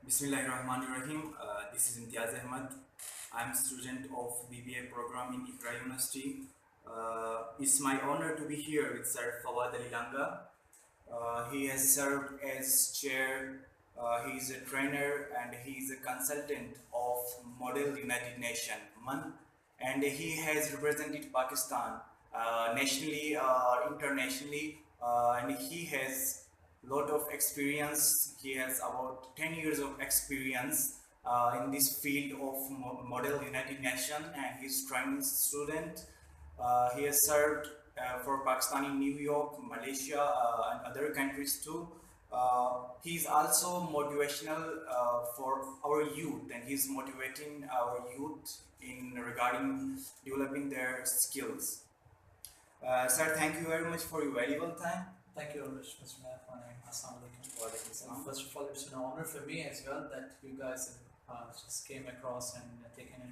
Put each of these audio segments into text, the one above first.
Bismillahirrahmanirrahim. This is Imtiaz Ahmad. I'm a student of BBA program in IQRA University. It's my honor to be here with Mr Fawad Ali Langah. He has served as chair, he is a trainer, and he is a consultant of Model United Nations MAN, and he has represented Pakistan nationally or internationally, and he has lot of experience. He has about 10 years of experience in this field of Model United Nations, and he's training student. He has served for Pakistan in New York, Malaysia, and other countries too. He is also motivational for our youth, and he's motivating our youth in regarding developing their skills. Sir, thank you very much for your valuable time. Thank you very much, Mr. Mathman. Assalamu alaikum. First of all, it's an honor for me as well that you guys have just came across and taken an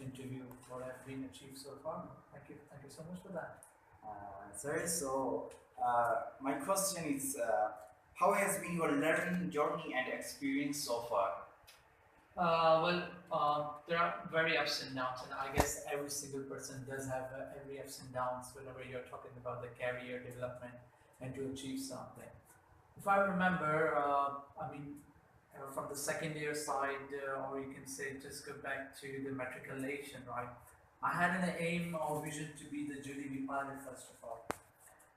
interview what I've been achieved so far. Thank you so much for that. Sir, so my question is, how has been your learning journey and experience so far? There are very ups and downs, and I guess every single person does have every ups and downs whenever you're talking about the career development and to achieve something. If I remember, from the second year side, or you can say just go back to the matriculation, right? I had an aim or vision to be the Judy pilot first of all,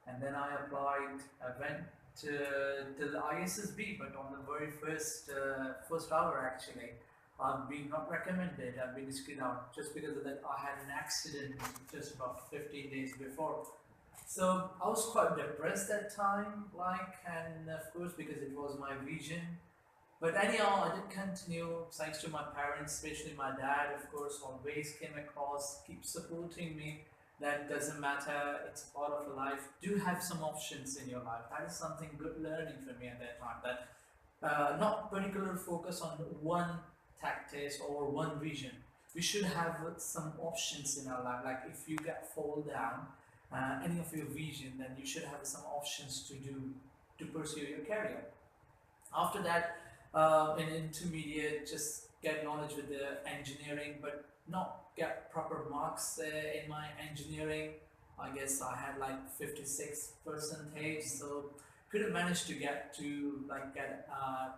and then I applied. I went to the ISSB, but on the very first hour actually, I've been not recommended. I've been screened out just because of that. I had an accident just about 15 days before. So I was quite depressed that time, and of course because it was my vision. But anyhow, I did continue thanks to my parents, especially my dad, of course, always came across, keep supporting me. That doesn't matter, it's part of life. Do have some options in your life. That is something good learning for me at that time. That not particular focus on one tactics or one vision. We should have some options in our life. Like if you fall down, any of your vision, then you should have some options to pursue your career. After that, in intermediate, just get knowledge with the engineering, but not get proper marks in my engineering. I guess I had like 56%, so couldn't manage to get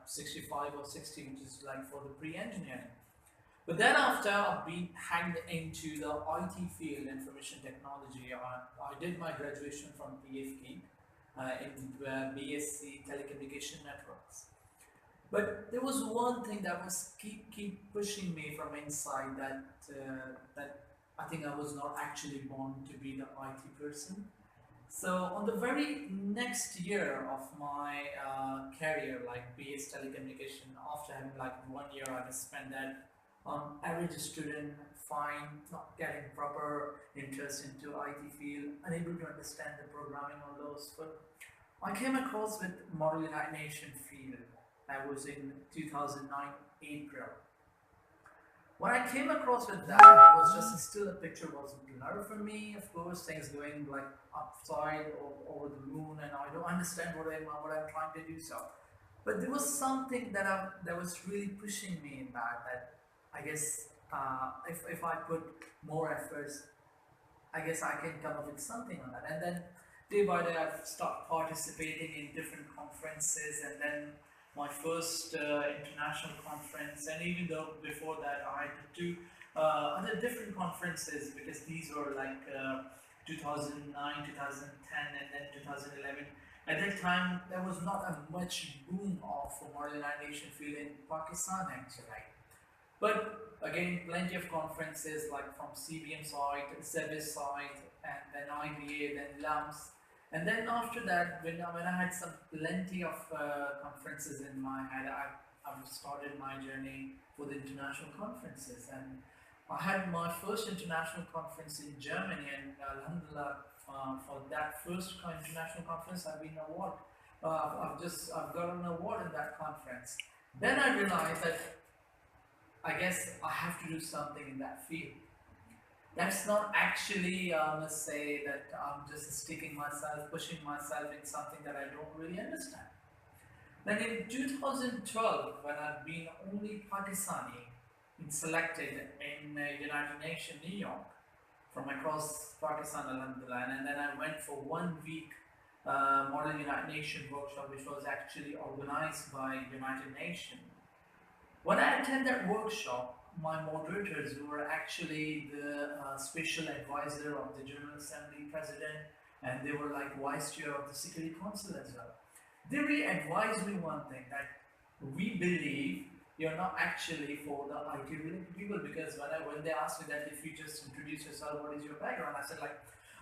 65 or 60, which is like for the pre-engineering. But then after I've been hanged into the IT field, information technology. I did my graduation from PFK in BSc Telecommunication Networks. But there was one thing that was keep pushing me from inside, that I think I was not actually born to be the IT person. So on the very next year of my career, like BS Telecommunication, after having like 1 year, I just spent that average student, fine, not getting proper interest into IT field, unable to understand the programming on those. But I came across with Model United Nations field. That was in 2009 April. When I came across with that, it was just still the picture was blurred for me. Of course, things going like upside or over the moon, and I don't understand what I'm trying to do. So, but there was something that was really pushing me in that I guess if I put more efforts, I guess I can come up with something on that. And then day by day, I've started participating in different conferences, and then my first international conference, and even though before that I had two other different conferences, because these were like 2009, 2010, and then 2011. At that time, there was not a much boom of modernization field in Pakistan actually. But again, plenty of conferences like from CBM side, Service side, and then IBA, then LAMS. And then after that, when I had some plenty of conferences in my head, I started my journey for the international conferences. And I had my first international conference in Germany, and alhamdulillah, for that first international conference, I've been awarded. I've got an award in that conference. Then I realized that I guess I have to do something in that field. That's not actually, I must say, that I'm just sticking myself, pushing myself in something that I don't really understand. Then in 2012, when I've been only Pakistani selected in United Nations, New York, from across Pakistan, alhamdulillah, and then I went for 1 week Model United Nations workshop, which was actually organized by United Nations. When I attended that workshop, my moderators were actually the special advisor of the General Assembly President, and they were like vice chair of the Security Council as well. They really advised me one thing, that we believe you're not actually for the IT related people, because when they asked me that, if you just introduce yourself, what is your background? I said like,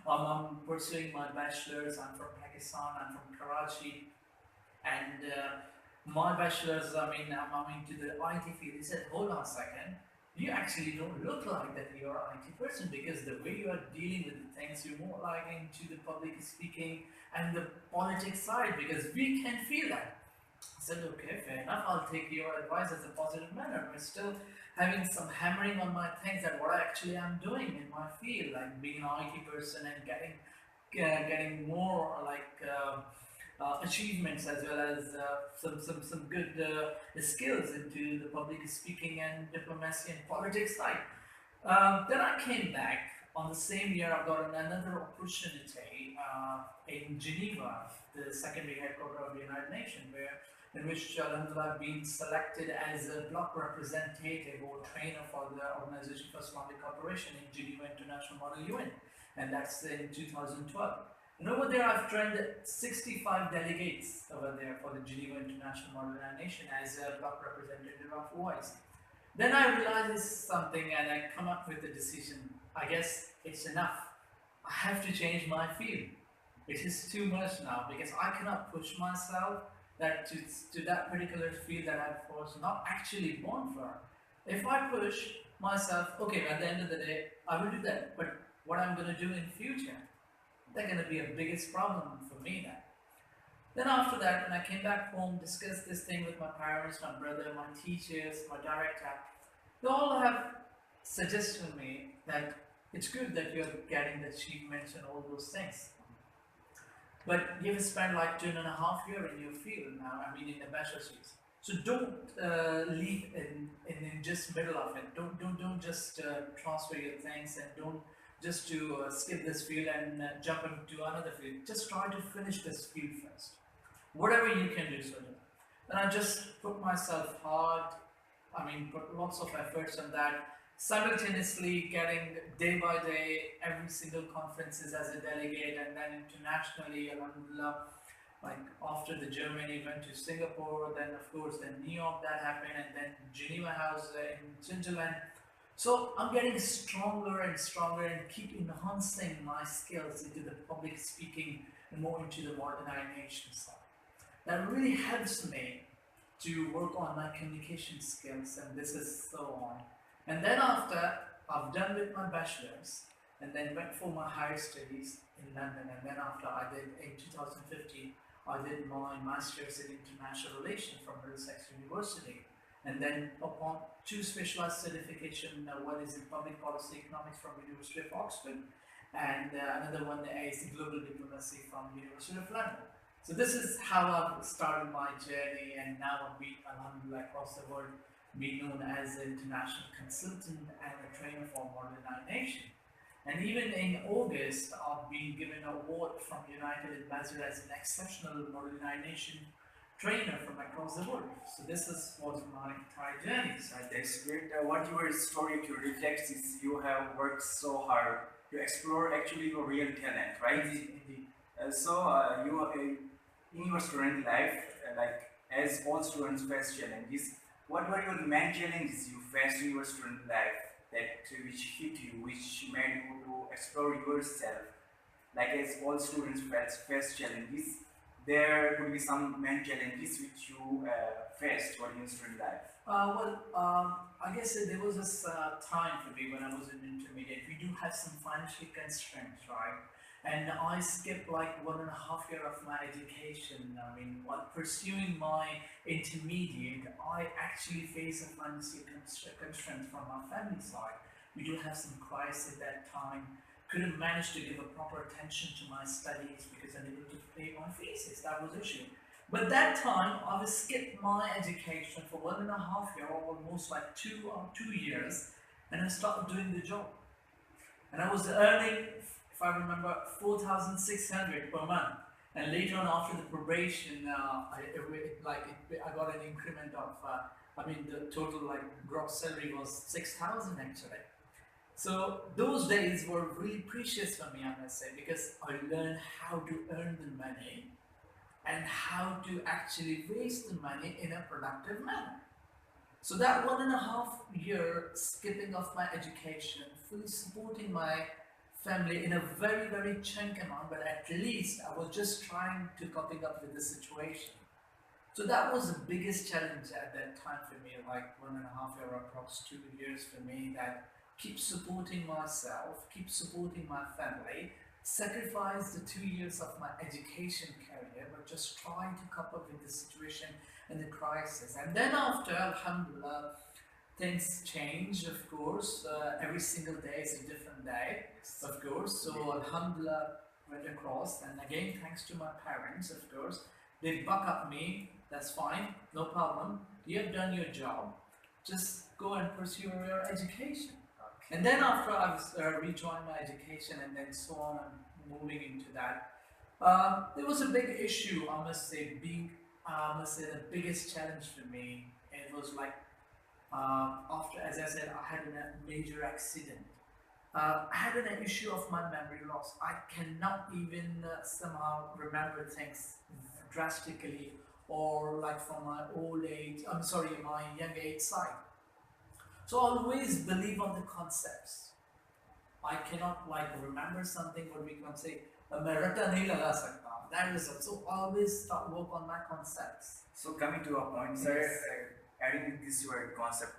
I'm pursuing my bachelor's, I'm from Pakistan, I'm from Karachi, and my bachelor's, I'm into the IT field. He said, hold on a second, you actually don't look like that you're an IT person, because the way you are dealing with the things, you're more like into the public speaking and the politics side, because we can feel that. I said, okay, fair enough, I'll take your advice as a positive manner. We're still having some hammering on my things, that what I actually am doing in my field, like being an IT person and getting more like achievements, as well as some good skills into the public speaking and diplomacy and politics side. Then I came back on the same year. I got another opportunity in Geneva, the secondary headquarters of the United Nations, in which I've been selected as a block representative or trainer for the Organization for Islamic Cooperation in Geneva International Model UN, and that's in 2012. And over there, I've trained 65 delegates over there for the Geneva International Model United Nation as a block representative of OIC. Then I realized something, and I come up with the decision. I guess it's enough. I have to change my field. It is too much now, because I cannot push myself to that particular field that I was not actually born for. If I push myself, okay, at the end of the day, I will do that. But what I'm going to do in future, that's going to be a biggest problem for me then. Then after that, when I came back home, discussed this thing with my parents, my brother, my teachers, my director, they all have suggested to me that it's good that you're getting the achievements and all those things. But you've spent like 2.5 years in your field now, in the bachelor's years. So don't leave in just middle of it. Don't just transfer your things, and don't just to skip this field and jump into another field. Just try to finish this field first. Whatever you can do, so do. And I just put myself hard, put lots of efforts on that, simultaneously getting day by day every single conferences as a delegate, and then internationally, alhamdulillah, like after the Germany, went to Singapore, then of course then New York that happened, and then Geneva House in Switzerland. So I'm getting stronger and stronger, and keep enhancing my skills into the public speaking and more into the modernization side. That really helps me to work on my communication skills, and this is so on. And then after I've done with my bachelor's, and then went for my higher studies in London, and then after I did in 2015, I did my master's in international relations from Middlesex University, and then upon 2 specialized certification, one is in public policy economics from University of Oxford, and another one is global diplomacy from University of London. So this is how I've started my journey, and now I've been, alhamdulillah, across the world, be known as an international consultant and a trainer for Model United Nations. And even in August, I've been given an award from United Ambassador as an exceptional Model United Nations trainer from across the world. So this was my entire journey. That's great. What your story reflects is you have worked so hard to explore actually your real talent, right? Indeed. You in your student life, like as all students face challenges, what were your main challenges you faced in your student life which hit you, which made you to explore yourself? Like as all students face challenges, there could be some main challenges which you faced while in student life. I guess there was this time for me when I was in intermediate. We do have some financial constraints, right? And I skipped like 1.5 years of my education. While pursuing my intermediate, I actually faced a financial constraint from my family side. We do have some crisis at that time. Couldn't manage to give a proper attention to my studies because I needed to pay my fees. That was the issue. But that time, I was skipped my education for 1.5 years, or almost like 2 years, and I started doing the job. And I was earning, if I remember, 4,600 per month. And later on, after the probation, I got an increment of, the total like gross salary was 6,000 actually. So those days were really precious for me, I must say, because I learned how to earn the money and how to actually waste the money in a productive manner. So that 1.5 year skipping of my education, fully supporting my family in a very, very chunk amount, but at least I was just trying to coping up with the situation. So that was the biggest challenge at that time for me, like 1.5 year or approx 2 years for me, that keep supporting myself, keep supporting my family, sacrifice the 2 years of my education career, but just trying to cope up with the situation and the crisis. And then after, alhamdulillah, things change, of course. Every single day is a different day, of course. So alhamdulillah, went across, and again, thanks to my parents, of course. They buck up me, that's fine, no problem. You have done your job, just go and pursue your education. And then after I've rejoined my education and then so on, I'm moving into that. There was a big issue, I must say, the biggest challenge for me. It was like, after, as I said, I had a major accident. I had an issue of my memory loss. I cannot even somehow remember things drastically, or like from my old age, my young age side. So I always believe on the concepts. I cannot like remember something, what we can say, मैं रट्टा नहीं लगा सकता. That is it. So always start work on my concepts. So coming to a point, sir, adding this your concept,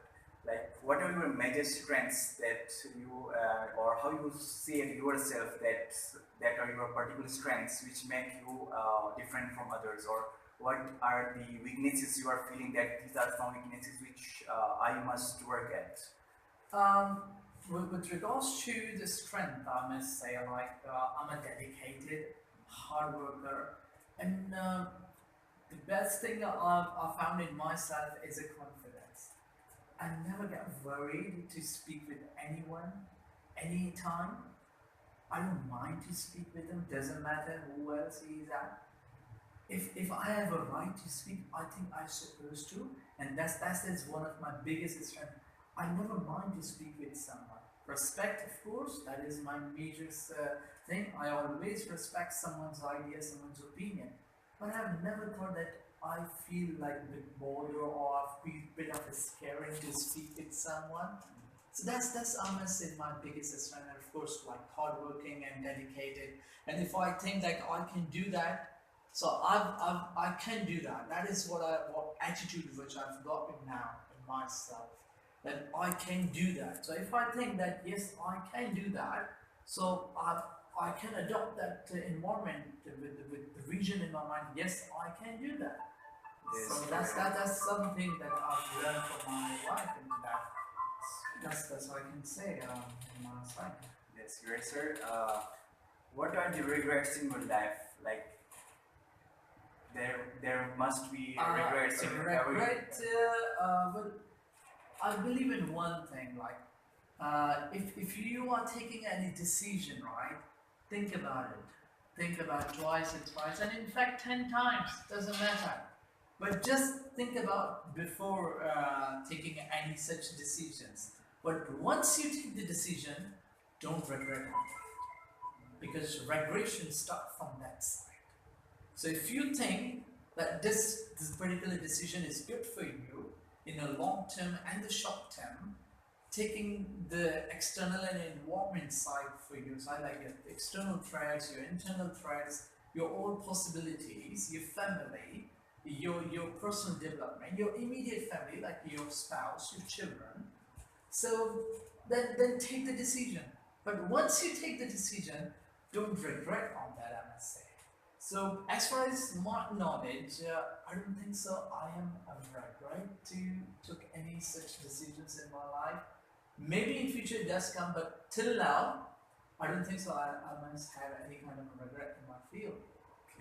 like what are your major strengths that you or how you see it yourself that are your particular strengths which make you different from others, or what are the weaknesses you are feeling that these are some weaknesses which I must work at? With regards to the strength, I must say, like I'm a dedicated, hard worker, and the best thing I've found in myself is a confidence. I never get worried to speak with anyone, anytime. I don't mind to speak with them, doesn't matter who else he is at. If I have a right to speak, I think I'm supposed to, and that's one of my biggest strengths. I never mind to speak with someone. Respect, of course, that is my major thing. I always respect someone's idea, someone's opinion. But I've never thought that I feel like a bit bored or I feel a bit of a scaring to speak with someone. So that's I must say my biggest strength, and of course like hardworking and dedicated. And if I think like I can do that, so I can do that. That is what attitude which I've got now in myself, that I can do that. So if I think that yes, I can do that, so I can adopt that environment with the vision in my mind. Yes, I can do that. Yes, so that's something that I've learned from my life, and that's what I can say in my side. Yes, great, sir. What are the regrets in your life? Like there must be regrets in every. But I believe in one thing, like if you are taking any decision, right, think about it. Think about twice and twice, and in fact 10 times, doesn't matter. But just think about before taking any such decisions. But once you take the decision, don't regret it, because regression starts from that side. So if you think that this particular decision is good for you in the long term and the short term, taking the external and environment side for you, so like your external threats, your internal threats, your own possibilities, your family, your personal development, your immediate family, like your spouse, your children. So then take the decision. But once you take the decision, don't regret on that, I must say. So as far as my knowledge, I don't think so I am a regret to took any such decisions in my life. Maybe in future it does come, but till now, I don't think so I must have any kind of regret in my field.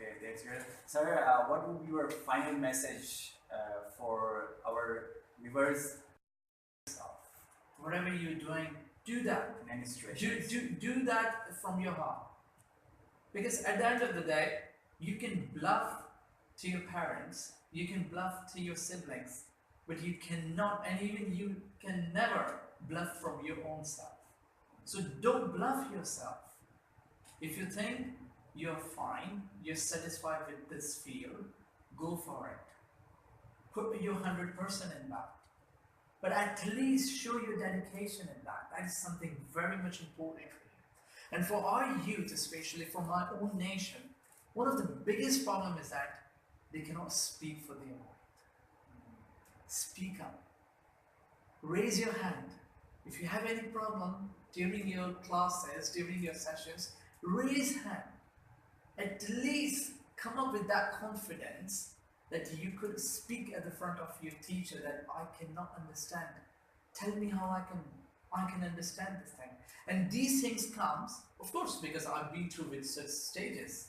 Okay, that's good. Sir, what would be your final message for our viewers? Whatever you're doing, do that. Do that from your heart. Because at the end of the day, you can bluff to your parents, you can bluff to your siblings, but you cannot, and even you can never bluff from your own self. So don't bluff yourself. If you think you're fine, you're satisfied with this field, go for it. Put your 100% in that. But at least show your dedication in that. That is something very much important for you. And for our youth, especially for my own nation, one of the biggest problems is that they cannot speak for their mind. Speak up. Raise your hand. If you have any problem during your classes, during your sessions, raise hand. At least come up with that confidence that you could speak at the front of your teacher that I cannot understand. Tell me how I can understand this thing. And these things comes, of course, because I've been through with such stages.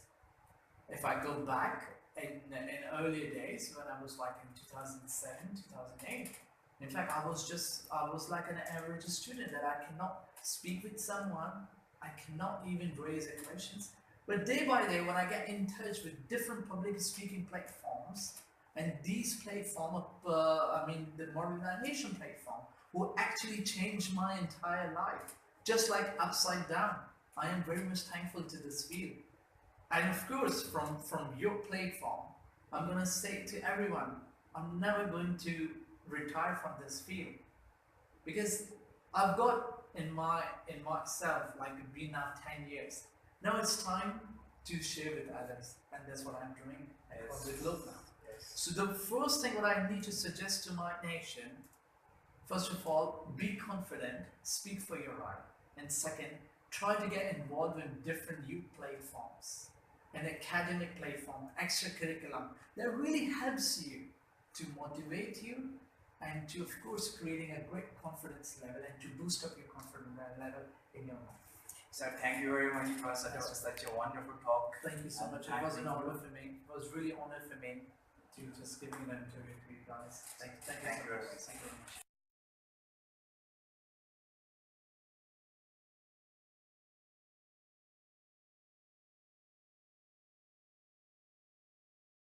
If I go back in earlier days when I was like in 2007, 2008, in fact, I was like an average student that I cannot speak with someone, I cannot even raise any questions. But day by day, when I get in touch with different public speaking platforms, and these platforms, the modernization platform, will actually change my entire life, just like Upside Down. I am very much thankful to this field. And of course, from your platform, I'm going to say to everyone, I'm never going to retire from this field, because I've got in myself like been now 10 years. Now it's time to share with others, and that's what I'm doing on the globe now. Yes. So the first thing what I need to suggest to my nation, first of all, be confident, speak for your right, and second, try to get involved in different youth platforms, an academic platform, extracurriculum that really helps you to motivate you and to, of course, creating a great confidence level and to boost up your confidence level in your life. Sir, thank you very much. It was such a wonderful talk. Thank you so much. It was an honor for me. It was really an honor for me to just give me an interview to you guys. Thank you so much. Thank you very much.